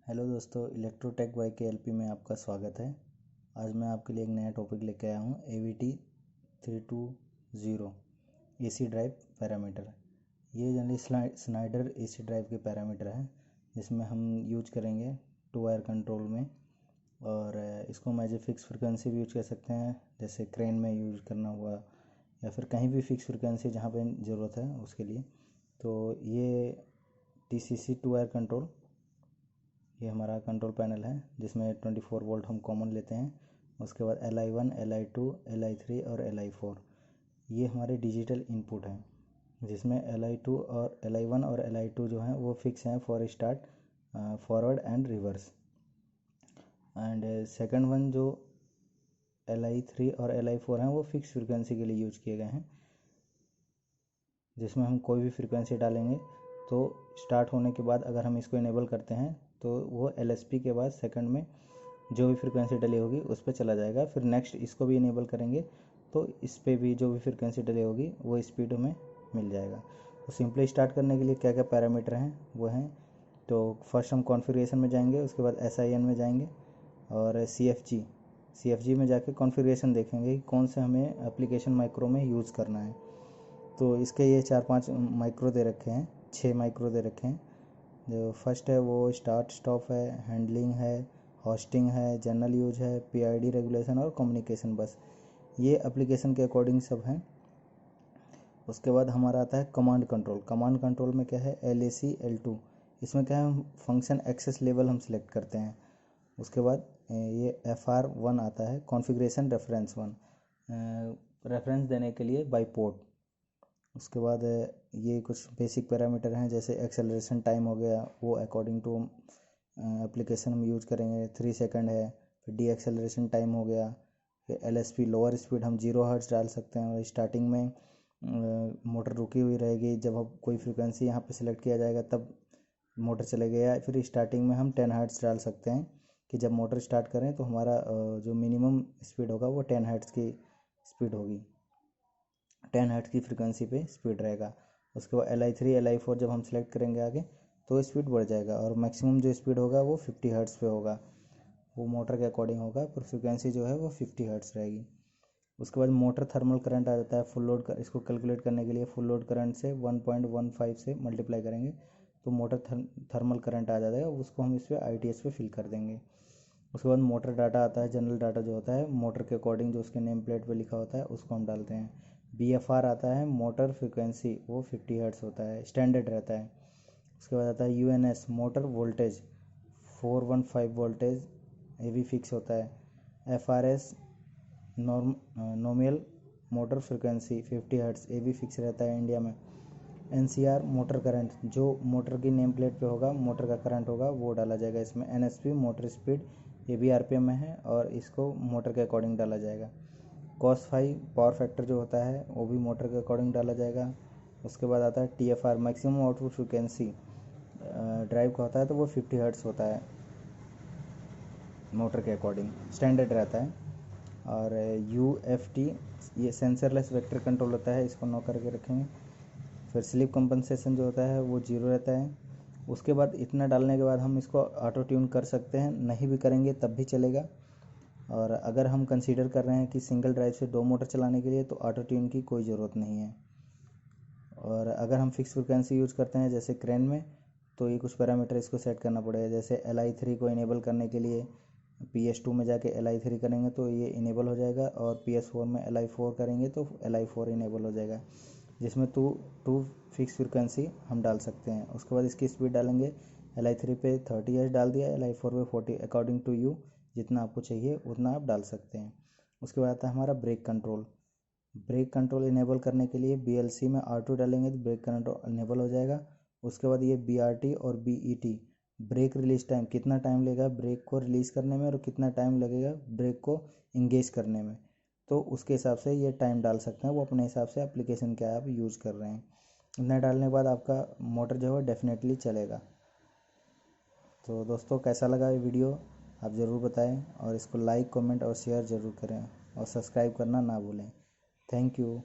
Hello दोस्तों, इलेक्ट्रोटेक bye KLP में आपका स्वागत है। आज मैं आपके लिए एक नया टॉपिक लेके आया हूँ, AVT 320 AC ड्राइव पैरामीटर। ये जनरली स्नाइडर AC ड्राइव के पैरामीटर है, जिसमें हम यूज करेंगे 2 वायर कंट्रोल में। और इसको हम एज ए फिक्स फ्रिक्वेंसी भी यूज कर सकते हैं, जैसे क्रेन में यूज करना हुआ या फिर कहीं भी फिक्स फ्रिक्वेंसी जहाँ पे ज़रूरत है उसके लिए। तो ये TCC 2 वायर कंट्रोल, ये हमारा कंट्रोल पैनल है जिसमें 24 वोल्ट हम कॉमन लेते हैं। उसके बाद LI1, LI2, LI3 और LI4 ये हमारे डिजिटल इनपुट हैं, जिसमें LI2 और LI1 और LI2 जो हैं वो फिक्स हैं for start, forward and reverse. And second one जो LI3 और LI4 हैं वो फिक्स फ्रिक्वेंसी के लिए यूज किए गए हैं, जिसमें हम कोई भी फ्रिक्वेंसी डालेंगे तो स्टार्ट होने के बाद अगर हम इसको इनेबल करते हैं तो वो LSP के बाद सेकंड में जो भी फ्रिक्वेंसी डली होगी उस पर चला जाएगा। फिर नेक्स्ट इसको भी इनेबल करेंगे तो इस पर भी जो भी फ्रिक्वेंसी डली होगी वो स्पीड हमें मिल जाएगा। तो सिंपली स्टार्ट करने के लिए क्या क्या पैरामीटर हैं वो हैं, तो फर्स्ट हम कॉन्फ़िगरेशन में जाएंगे, उसके बाद SIN में जाएंगे और CFG में जाके कॉन्फ़िगरेशन देखेंगे कि कौन से हमें एप्लीकेशन माइक्रो में यूज़ करना है। तो इसके ये 4-5 माइक्रो दे रखे हैं, 6 माइक्रो दे रखे हैं। जो फर्स्ट है वो स्टार्ट स्टॉप है, हैंडलिंग है, होस्टिंग है, जनरल यूज है, PID रेगुलेशन और कम्युनिकेशन बस। ये एप्लीकेशन के अकॉर्डिंग सब हैं। उसके बाद हमारा आता है कमांड कंट्रोल। कमांड कंट्रोल में क्या है, LAC L2। इसमें क्या है, फंक्शन एक्सेस लेवल हम सिलेक्ट करते हैं। उसके बाद ये FR1 आता है, कॉन्फ़िगरेशन रेफरेंस 1, रेफरेंस देने के लिए बाई पोर्ट। उसके बाद ये कुछ बेसिक पैरामीटर हैं, जैसे एक्सेलरेशन टाइम हो गया, वो अकॉर्डिंग टू एप्लीकेशन हम यूज करेंगे, 3 सेकंड है। फिर डी एक्सेलरेशन टाइम हो गया। फिर LSP लोअर स्पीड हम 0 हर्ट्ज डाल सकते हैं, और स्टार्टिंग में मोटर रुकी हुई रहेगी, जब हम कोई फ्रिक्वेंसी यहाँ पे सिलेक्ट किया जाएगा तब मोटर चलेगा। या फिर स्टार्टिंग में हम 10 हर्ट्ज डाल सकते हैं कि जब मोटर स्टार्ट करें तो हमारा जो मिनिमम स्पीड होगा वो 10 हर्ट्ज की स्पीड होगी, 10 हर्ट्ज की फ्रिक्वेंसी पे स्पीड रहेगा। उसके बाद LI3, LI4 जब हम सेलेक्ट करेंगे आगे तो स्पीड बढ़ जाएगा, और मैक्सिमम जो स्पीड होगा वो 50 हर्ट्ज पे होगा। वो मोटर के अकॉर्डिंग होगा, पर फ्रिक्वेंसी जो है वो 50 हर्ट्ज रहेगी। उसके बाद मोटर थर्मल करंट आ जाता है। फुल लोड कर इसको कैलकुलेट करने के लिए फुल लोड करंट से 1.15 से मल्टीप्लाई करेंगे तो मोटर थर्मल करंट आ जाएगा। उसको हम इस पर ITS पे फिल कर देंगे। उसके बाद मोटर डाटा आता है, जनरल डाटा जो होता है मोटर के अकॉर्डिंग जो उसके नेम प्लेट पे लिखा होता है उसको हम डालते हैं। BFR आता है, मोटर फ्रिक्वेंसी, वो 50 हर्ट्ज होता है, स्टैंडर्ड रहता है। उसके बाद आता है UNS, मोटर वोल्टेज, 415 वोल्टेज, ये भी फिक्स होता है। FRS, nominal motor frequency 50 hertz, ये भी फिक्स रहता है इंडिया में। NCR, मोटर करंट, जो मोटर की नेम प्लेट पे होगा, मोटर का करंट होगा वो डाला जाएगा इसमें। NSP, मोटर स्पीड, ये भी RPM में है और इसको मोटर के अकॉर्डिंग डाला जाएगा। cos5, पावर फैक्टर जो होता है वो भी मोटर के अकॉर्डिंग डाला जाएगा। उसके बाद आता है TFR, maximum output frequency, drive का होता है तो वो 50 हर्ट्ज होता है, मोटर के अकॉर्डिंग स्टैंडर्ड रहता है। और UFT, ये सेंसरलेस वेक्टर कंट्रोल होता है, इसको नो करके रखेंगे। फिर स्लिप कंपनसेशन जो होता है वो 0 रहता है। उसके बाद इतना डालने के बाद हम इसको ऑटो ट्यून कर सकते हैं, नहीं भी करेंगे तब भी चलेगा। और अगर हम कंसीडर कर रहे हैं कि सिंगल ड्राइव से 2 मोटर चलाने के लिए तो ऑटो ट्यून की कोई ज़रूरत नहीं है। और अगर हम फिक्स फ्रिक्वेंसी यूज़ करते हैं जैसे क्रेन में, तो ये कुछ पैरामीटर इसको सेट करना पड़ेगा। जैसे LI3 को इनेबल करने के लिए PS2 में जाके LI3 करेंगे तो ये इनेबल हो जाएगा, और PS4 में LI4 करेंगे तो LI4 इनेबल हो जाएगा, जिसमें टू फिक्स फ्रिक्वेंसी हम डाल सकते हैं। उसके बाद इसकी स्पीड डालेंगे, LI3 पे 30 हर्ट्ज डाल दिया, LI4 पे 40, अकॉर्डिंग टू यू जितना आपको चाहिए उतना आप डाल सकते हैं। उसके बाद आता है हमारा brake control. Brake control enable करने के लिए BLC में R2 डालेंगे तो ब्रेक कंट्रोल इनेबल हो जाएगा। उसके बाद ये BRT और BET, ब्रेक रिलीज टाइम, कितना टाइम लगेगा ब्रेक को रिलीज़ करने में और कितना टाइम लगेगा ब्रेक को इंगेज करने में, तो उसके हिसाब से ये टाइम डाल सकते हैं। वो अपने हिसाब से एप्लीकेशन क्या आप यूज़ कर रहे हैं। इतना डालने के बाद आपका मोटर जो है डेफिनेटली चलेगा। तो दोस्तों, कैसा लगा ये वीडियो आप ज़रूर बताएं, और इसको लाइक, कमेंट और शेयर ज़रूर करें, और सब्सक्राइब करना ना भूलें। Thank you.